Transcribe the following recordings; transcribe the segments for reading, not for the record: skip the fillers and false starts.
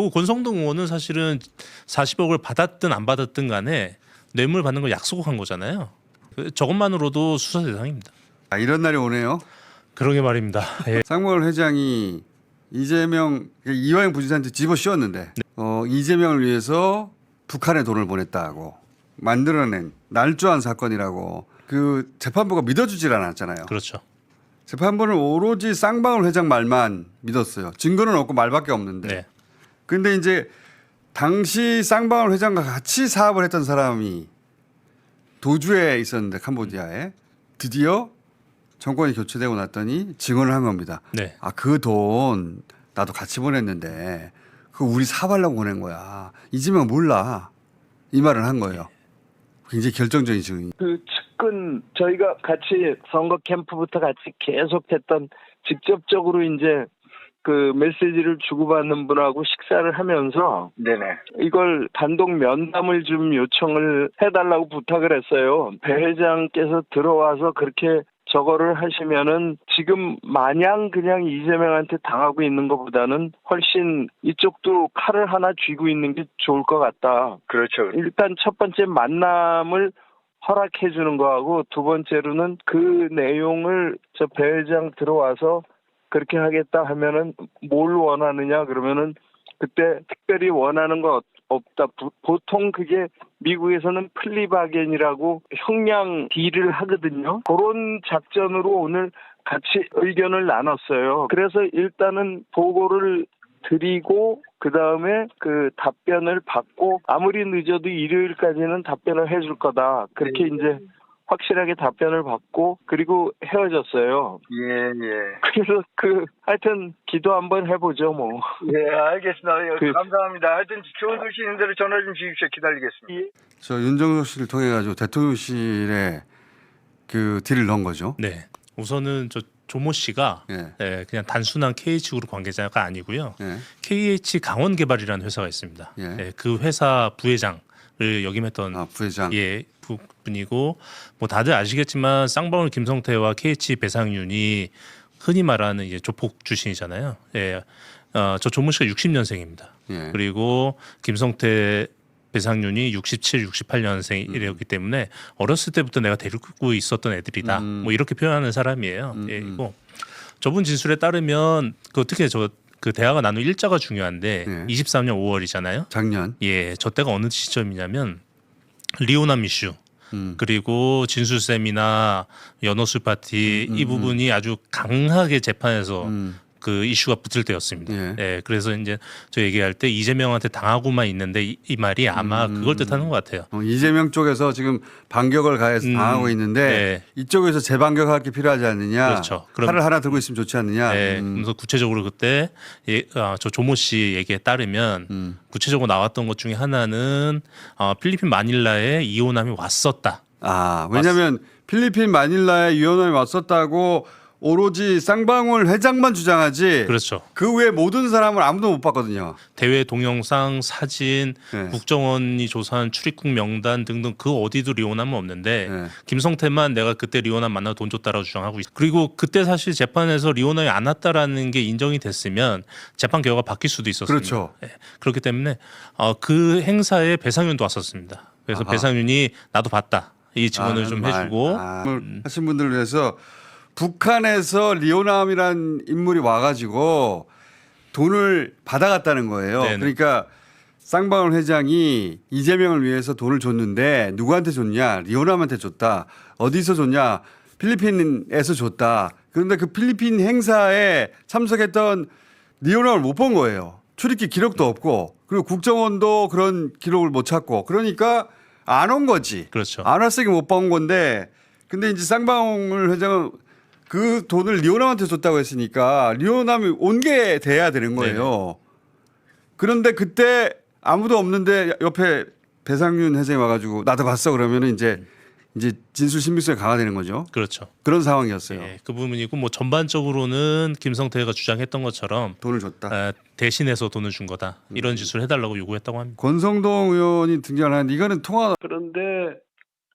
그 권성동 의원은 사실은 40억을 받았든 안 받았든 간에 뇌물 받는 걸 약속한 거잖아요. 저것만으로도 수사 대상입니다. 아, 이런 날이 오네요. 그러게 말입니다. 예. 쌍방울 회장이 이재명 이화영 부지사한테 집어 씌웠는데 이재명을 위해서 북한에 돈을 보냈다고 만들어낸 날조한 사건이라고 그 재판부가 믿어주질 않았잖아요. 그렇죠. 재판부는 오로지 쌍방울 회장 말만 믿었어요. 증거는 없고 말밖에 없는데. 네. 그런데 이제 당시 쌍방울 회장과 같이 사업을 했던 사람이 도주에 있었는데 캄보디아에 드디어 정권이 교체되고 났더니 증언을 한 겁니다. 네. 아, 그 돈 나도 같이 보냈는데 그거 우리 사업하려고 보낸 거야. 이재명 몰라. 이 말을 한 거예요. 굉장히 결정적인 증언이. 그 측근 저희가 같이 선거 캠프부터 같이 계속했던 직접적으로 이제 그 메시지를 주고받는 분하고 식사를 하면서 네네. 이걸 단독 면담을 좀 요청을 해달라고 부탁을 했어요. 배 회장께서 들어와서 그렇게 저거를 하시면은 지금 마냥 그냥 이재명한테 당하고 있는 것보다는 훨씬 이쪽도 칼을 하나 쥐고 있는 게 좋을 것 같다. 그렇죠. 일단 첫 번째 만남을 허락해 주는 거하고 두 번째로는 그 내용을 저 배 회장 들어와서 그렇게 하겠다 하면은 뭘 원하느냐 그러면은 그때 특별히 원하는 거 없다. 보통 그게 미국에서는 플리바겐이라고 형량 딜을 하거든요. 그런 작전으로 오늘 같이 의견을 나눴어요. 그래서 일단은 보고를 드리고 그다음에 그 답변을 받고 아무리 늦어도 일요일까지는 답변을 해줄 거다. 그렇게 이제 확실하게 답변을 받고 그리고 헤어졌어요. 예. 그래서 하여튼 기도 한번 해보죠 뭐. 예, 알겠습니다. 감사합니다. 하여튼 좋은 소식 있는 대로 전화 좀 주십시오. 기다리겠습니다. 저 윤정석 씨를 통해 가지고 대통령실에 그 딜을 넣은 거죠. 네. 우선은 저 조모 씨가 예. 그냥 단순한 KH 그룹 관계자가 아니고요. 예. KH 강원개발이라는 회사가 있습니다. 예. 그 회사 부회장을 역임했던 부회장. 분이고 뭐 다들 아시겠지만 쌍방울 김성태와 KH 배상윤이 흔히 말하는 이제 조폭 출신이잖아요. 예. 저 조모 씨가 60년생입니다. 예. 그리고 김성태 배상윤이 67, 68년생이었기 때문에 어렸을 때부터 내가 데리고 있었던 애들이다. 뭐 이렇게 표현하는 사람이에요. 예, 이거 저분 진술에 따르면 그 어떻게 그 대화가 나눈 일자가 중요한데 예. 23년 5월이잖아요. 작년. 예, 저 때가 어느 시점이냐면 리오남 이슈 그리고 진술쌤이나 연어술 파티 이 부분이 아주 강하게 재판에서 그 이슈가 붙을 때였습니다. 예. 그래서 이제 저 얘기할 때 이재명한테 당하고만 있는데 이 말이 아마 그걸 뜻하는 것 같아요. 이재명 쪽에서 지금 반격을 가해서 당하고 있는데 이쪽에서 재반격할 게 필요하지 않느냐. 그렇죠. 그럼- 칼을 하나 들고 있으면 좋지 않느냐. 그래서 구체적으로 그때 저 조모 씨 얘기에 따르면 구체적으로 나왔던 것 중에 하나는 필리핀 마닐라에 이호남이 왔었다. 아, 왜냐하면 필리핀 마닐라에 유언함이 왔었다고 오로지 쌍방울 회장만 주장하지. 그렇죠. 그 외 모든 사람을 아무도 못 봤거든요. 대회 동영상, 사진, 네. 국정원이 조사한 출입국 명단 등등 그 어디도 리오남은 없는데 네. 김성태만 내가 그때 리오남 만나 돈 줬다라고 주장하고 있어. 그리고 그때 사실 재판에서 리오남이 안 왔다라는 게 인정이 됐으면 재판 결과가 바뀔 수도 있었습니다. 그렇죠. 그렇기 때문에 그 행사에 배상윤도 왔었습니다. 그래서 아하. 배상윤이 나도 봤다. 이 증언을 좀 해주고 하신 분들을 위해서 북한에서 리오남이란 인물이 와가지고 돈을 받아갔다는 거예요. 네네. 그러니까 쌍방울 회장이 이재명을 위해서 돈을 줬는데 누구한테 줬냐? 리오남한테 줬다. 어디서 줬냐? 필리핀에서 줬다. 그런데 그 필리핀 행사에 참석했던 리오남을 못 본 거예요. 출입기 기록도 없고 그리고 국정원도 그런 기록을 못 찾고 그러니까 안 온 거지. 그렇죠. 안 왔으니까 못 본 건데 근데 이제 쌍방울 회장은 그 돈을 리오남한테 줬다고 했으니까 리오남이 온 게 돼야 되는 거예요. 그런데 그때 아무도 없는데 옆에 배상윤 회장이 와가지고 나도 봤어 그러면은 이제 진술 신빙성이 강화되는 거죠. 그렇죠. 그런 상황이었어요. 그 부분이고 뭐 전반적으로는 김성태가 주장했던 것처럼 돈을 줬다. 대신해서 돈을 준 거다. 이런 짓을 해달라고 요구했다고 합니다. 권성동 의원이 등장하는데 이거는 통화 그런데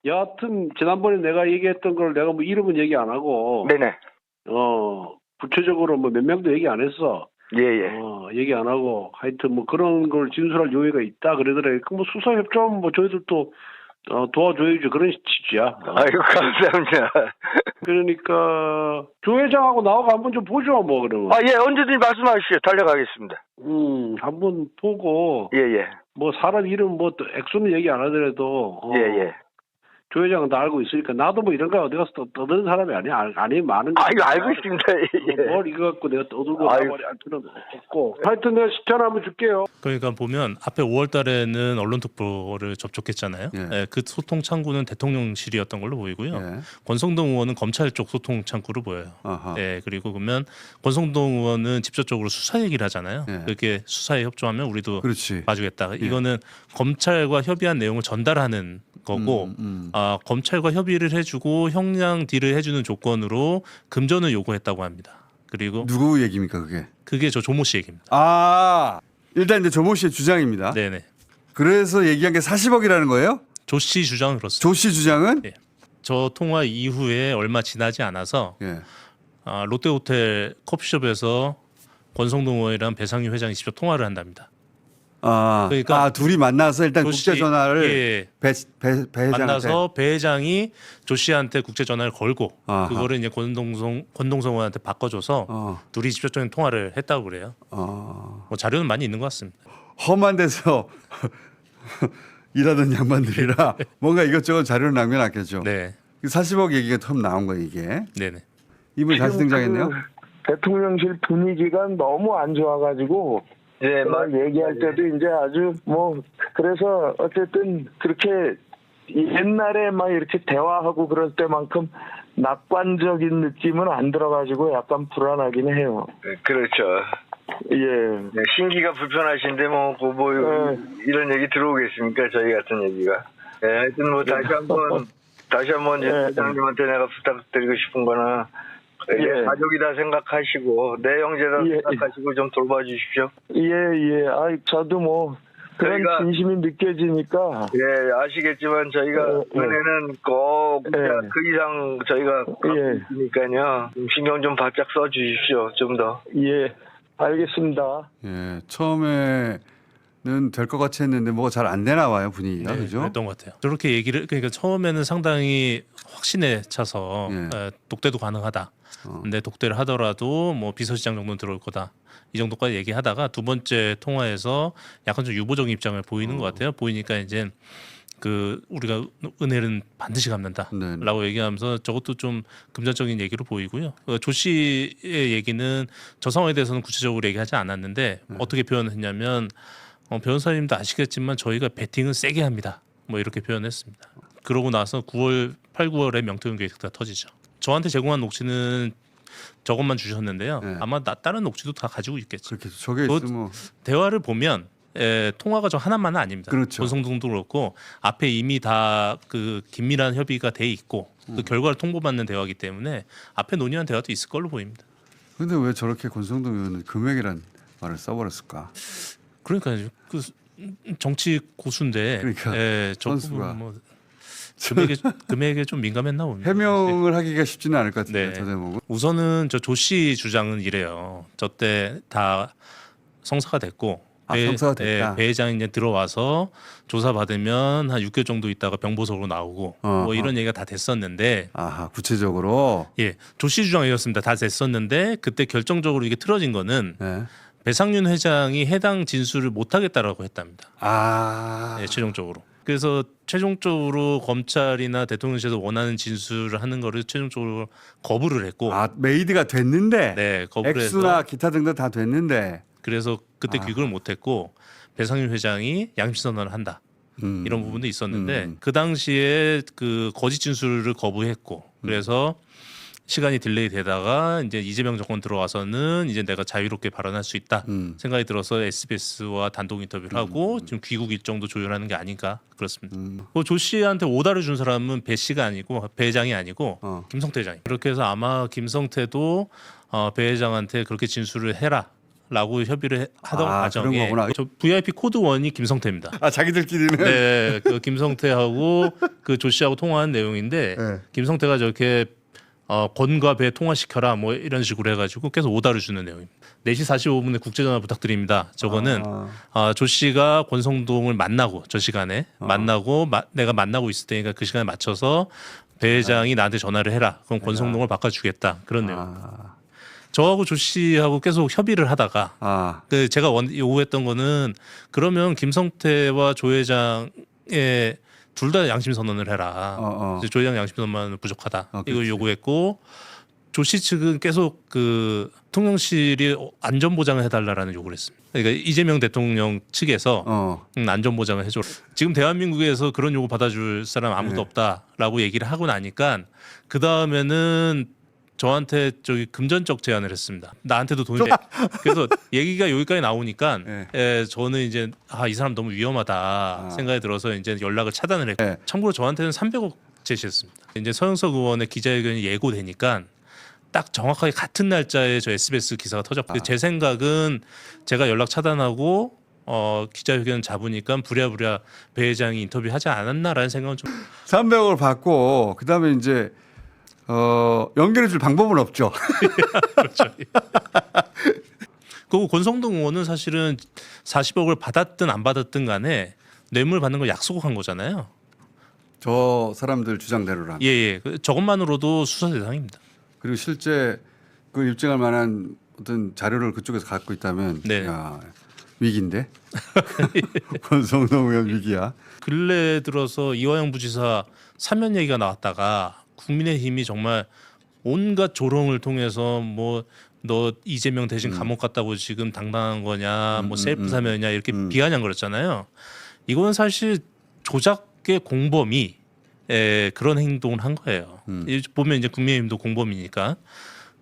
여하튼 지난번에 내가 얘기했던 걸 내가 뭐 이름은 얘기 안 하고 네네. 구체적으로 뭐 몇 명도 얘기 안 했어. 예예. 얘기 안 하고 하여튼 뭐 그런 걸 진술할 요의가 있다 그러더래. 그 뭐 수사 협조하면 뭐 저희들도 도와줘야지 그런 취지야. 아이고 감사합니다. 그러니까 조 회장하고 나하고 한번 좀 보죠 뭐 그러면. 아 예 언제든지 말씀하시죠. 달려가겠습니다. 한번 보고 예예. 뭐 사람 이름 뭐 또 액수는 얘기 안 하더라도 예예. 조 회장은 다 알고 있으니까 나도 뭐 이런 거 어디 가서 떠드는 사람이 아니야. 아니 많은 거. 아이고 알고 있습니다. 예. 뭘 이거 갖고 내가 떠들고 아이고. 나발이 할 필요는 없고. 하여튼 내가 시간 한번 줄게요. 그러니까 보면 앞에 5월 달에는 언론특보를 접촉했잖아요. 예. 예, 그 소통 창구는 대통령실이었던 걸로 보이고요. 예. 권성동 의원은 검찰 쪽 소통 창구로 보여요. 아하. 예, 그리고 그러면 권성동 의원은 직접적으로 수사 얘기를 하잖아요. 예. 그렇게 수사에 협조하면 우리도 그렇지. 봐주겠다. 이거는 검찰과 협의한 내용을 전달하는 거고 검찰과 협의를 해주고 형량 딜을 해주는 조건으로 금전을 요구했다고 합니다. 그리고 누구 얘기입니까 그게? 그게 저 조모 씨 얘기입니다. 아 일단 이제 조모 씨의 주장입니다. 네네. 그래서 얘기한 게 40억이라는 거예요? 조 씨 주장은 그렇습니다. 조 씨 주장은? 예. 저 통화 이후에 얼마 지나지 않아서 예. 롯데호텔 커피숍에서 권성동 의원이랑 배상윤 회장이 직접 통화를 한답니다. 그러니까 둘이 만나서 일단 조 씨, 국제 전화를 예, 배 회장한테 만나서 배 회장이 조 씨한테 국제 전화를 걸고 아하. 그거를 이제 권동성 의원한테 바꿔줘서 둘이 직접적인 통화를 했다고 그래요. 뭐 자료는 많이 있는 것 같습니다. 험한 데서 일하던 양반들이라 뭔가 이것저것 자료를 남겨놨겠죠. 네, 40억 얘기가 처음 나온 거예요 이게. 네네. 이분이 다시 지금 등장했네요. 그 대통령실 분위기가 너무 안 좋아가지고 예, 얘기할 때도 이제 아주 뭐 그래서 어쨌든 그렇게 옛날에 막 이렇게 대화하고 그럴 때만큼 낙관적인 느낌은 안 들어가지고 약간 불안하긴 해요. 그렇죠. 예. 네, 신기가 불편하신데 뭐 이런 얘기 들어오겠습니까? 저희 같은 얘기가. 예, 하여튼 뭐 다시 한번 이제 회장님한테 내가 부탁드리고 싶은 거는 가족이다 생각하시고 내 형제다 생각하시고 좀 돌봐주십시오. 예. 저도 뭐 그런 저희가- 진심이 느껴지니까. 예, 아시겠지만 저희가 은혜는 꼭 그 이상 저희가 갖고 있으니까요. 신경 좀 바짝 써주십시오. 좀 더. 예. 알겠습니다. 예, 처음에는 될 것 같이 했는데 뭐가 잘 안 되나 봐요 분위기가. 네, 그죠? 그랬던 것 같아요. 저렇게 얘기를 그러니까 처음에는 상당히 확신에 차서 독대도 가능하다. 근데 독대를 하더라도 뭐 비서실장 정도는 들어올 거다. 이 정도까지 얘기하다가 두 번째 통화에서 약간 좀 유보적인 입장을 보이는 것 같아요. 보이니까 이제 그 우리가 은혜는 반드시 갚는다라고 얘기하면서 저것도 좀 금전적인 얘기로 보이고요. 조 씨의 얘기는 저 상황에 대해서는 구체적으로 얘기하지 않았는데 어떻게 표현했냐면 변호사님도 아시겠지만 저희가 배팅은 세게 합니다. 뭐 이렇게 표현했습니다. 그러고 나서 8, 9월에 명태균 계획가 터지죠. 저한테 제공한 녹취는 저것만 주셨는데요. 아마 다른 녹취도 다 가지고 있겠죠. 그렇게 저게 있으면 대화를 보면 통화가 저 하나만은 아닙니다. 그렇죠. 권성동도 그렇고 앞에 이미 다 그 긴밀한 협의가 돼 있고 그 결과를 통보받는 대화이기 때문에 앞에 논의한 대화도 있을 걸로 보입니다. 근데 왜 저렇게 권성동 의원은 금액이란 말을 써버렸을까? 그러니까 그 정치 고수인데 그러니까 저 선수가. 뭐 금액에 좀 민감했나 봅니다. 해명을 하기가 쉽지는 않을 것 같은데 네. 저 대목은. 우선은 저 조 씨 주장은 이래요. 저 때 다 성사가 됐고 성사가 됐다. 배 회장이 이제 들어와서 조사 받으면 한 6개월 정도 있다가 병보석으로 나오고 뭐 이런 얘기가 다 됐었는데 아하 구체적으로 조 씨 주장이었습니다. 다 됐었는데 그때 결정적으로 이게 틀어진 거는 배상윤 회장이 해당 진술을 못 하겠다라고 했답니다. 최종적으로. 그래서 최종적으로 검찰이나 대통령실에서 원하는 진술을 하는 거를 최종적으로 거부를 했고 메이드가 됐는데 거부를 액수나 해서 기타 등등 다 됐는데 그래서 그때 귀국을 못했고 배상윤 회장이 양심 선언을 한다 이런 부분도 있었는데 그 당시에 그 거짓 진술을 거부했고 그래서 시간이 딜레이 되다가 이제 이재명 정권 들어와서는 이제 내가 자유롭게 발언할 수 있다 생각이 들어서 SBS와 단독 인터뷰를 하고 지금 귀국 일정도 조율하는 게 아닌가 그렇습니다. 조 씨한테 오다를 준 사람은 배 씨가 아니고 배 회장이 아니고 김성태 회장이. 그렇게 해서 아마 김성태도 배 회장한테 그렇게 진술을 해라라고 협의를 하던 과정에 저 VIP 코드 1이 김성태입니다. 자기들끼리는 그 김성태하고 그 조 씨하고 통화한 내용인데 김성태가 저렇게 권과 배 통화시켜라 뭐 이런 식으로 해가지고 계속 오다를 주는 내용입니다. 4시 45분에 국제전화 부탁드립니다. 저거는 조 씨가 권성동을 만나고 저 시간에 만나고 내가 만나고 있을 테니까 그 시간에 맞춰서 배 회장이 나한테 전화를 해라. 그럼 권성동을 바꿔주겠다. 그런 내용. 저하고 조 씨하고 계속 협의를 하다가 제가 요구했던 거는 그러면 김성태와 조 회장의 둘 다 양심 선언을 해라. 조 회장 양심 선언은 부족하다. 이걸 요구했고 조 씨 측은 계속 그 대통령실이 안전 보장을 해달라라는 요구를 했습니다. 그러니까 이재명 대통령 측에서 안전 보장을 해줘. 지금 대한민국에서 그런 요구 받아줄 사람 아무도 없다라고 얘기를 하고 나니까 그 다음에는 저한테 저기 금전적 제안을 했습니다. 나한테도 돈이 돼. 그래서 얘기가 여기까지 나오니까 저는 이제 이 사람 너무 위험하다 생각이 들어서 이제 연락을 차단을 했고 참고로 저한테는 300억 제시했습니다. 이제 서영석 의원의 기자회견이 예고되니까 딱 정확하게 같은 날짜에 저 SBS 기사가 터졌고 제 생각은 제가 연락 차단하고 기자회견 잡으니까 부랴부랴 배 회장이 인터뷰하지 않았나라는 생각은 좀 300억을 받고 그다음에 이제 연결해 줄 방법은 없죠. 그렇죠. 그리고 권성동 의원은 사실은 40억을 받았든 안 받았든 간에 뇌물 받는 걸 약속한 거잖아요. 저 사람들 주장대로라면. 예. 저것만으로도 수사 대상입니다. 그리고 실제 그 입증할 만한 어떤 자료를 그쪽에서 갖고 있다면 야, 위기인데. 권성동 의원 위기야. 근래 들어서 이화영 부지사 사면 얘기가 나왔다가 국민의힘이 정말 온갖 조롱을 통해서 뭐 너 이재명 대신 감옥 갔다고 지금 당당한 거냐, 뭐 셀프 사면이냐 이렇게 비아냥거렸잖아요. 이건 사실 조작의 공범이 그런 행동을 한 거예요. 보면 이제 국민의힘도 공범이니까.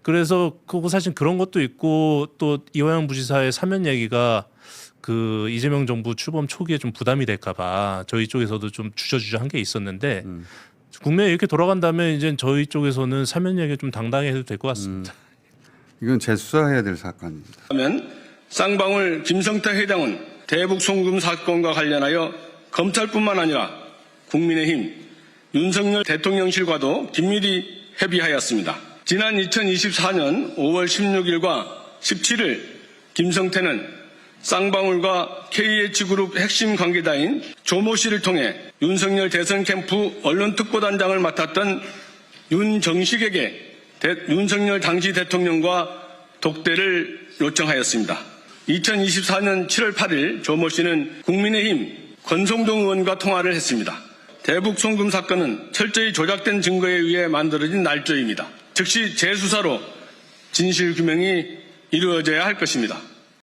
그래서 그거 사실 그런 것도 있고 또 이화영 부지사의 사면 얘기가 그 이재명 정부 출범 초기에 좀 부담이 될까봐 저희 쪽에서도 좀 주저주저한 게 있었는데 국내에 이렇게 돌아간다면 이제 저희 쪽에서는 사면 얘기 좀 당당히 해도 될 것 같습니다. 이건 재수사해야 될 사건입니다. 하면 쌍방울 김성태 회장은 대북 송금 사건과 관련하여 검찰뿐만 아니라 국민의힘 윤석열 대통령실과도 긴밀히 협의하였습니다. 지난 2024년 5월 16일과 17일 김성태는 쌍방울과 KH그룹 핵심 관계자인 조모 씨를 통해 윤석열 대선 캠프 언론특보단장을 맡았던 윤정식에게 윤석열 당시 대통령과 독대를 요청하였습니다. 2024년 7월 8일 조모 씨는 국민의힘 권성동 의원과 통화를 했습니다. 대북 송금 사건은 철저히 조작된 증거에 의해 만들어진 날조입니다. 즉시 재수사로 진실 규명이 이루어져야 할 것입니다.